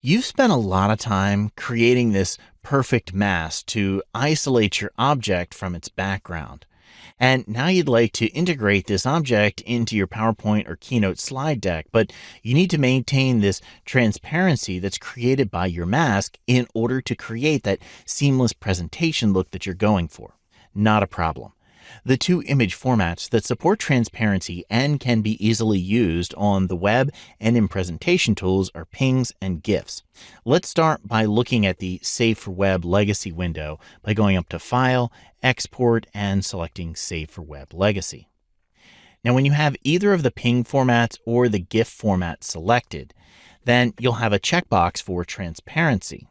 You've spent a lot of time creating this perfect mask to isolate your object from its background. And now you'd like to integrate this object into your PowerPoint or Keynote slide deck, but you need to maintain this transparency that's created by your mask in order to create that seamless presentation look that you're going for. Not a problem. The two image formats that support transparency and can be easily used on the web and in presentation tools are PNGs and GIFs. Let's start by looking at the Save for Web Legacy window by going up to File, Export, and selecting Save for Web Legacy. Now, when you have either of the PNG formats or the GIF format selected, then you'll have a checkbox for transparency.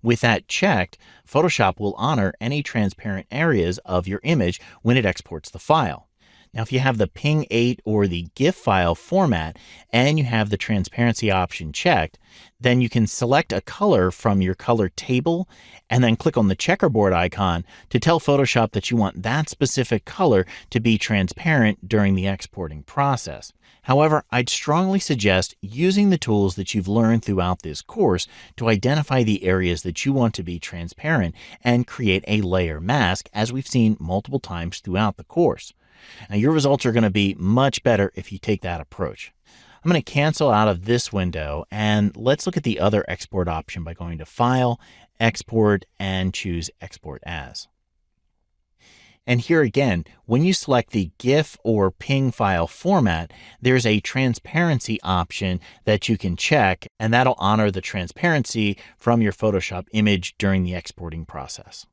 With that checked, Photoshop will honor any transparent areas of your image when it exports the file. Now, if you have the PNG 8 or the GIF file format and you have the transparency option checked, then you can select a color from your color table and then click on the checkerboard icon to tell Photoshop that you want that specific color to be transparent during the exporting process. However, I'd strongly suggest using the tools that you've learned throughout this course to identify the areas that you want to be transparent and create a layer mask, as we've seen multiple times throughout the course. Now, your results are going to be much better if you take that approach. I'm going to cancel out of this window and let's look at the other export option by going to File, Export, and choose Export As. And here again, when you select the GIF or PNG file format, there's a transparency option that you can check, and that'll honor the transparency from your Photoshop image during the exporting process.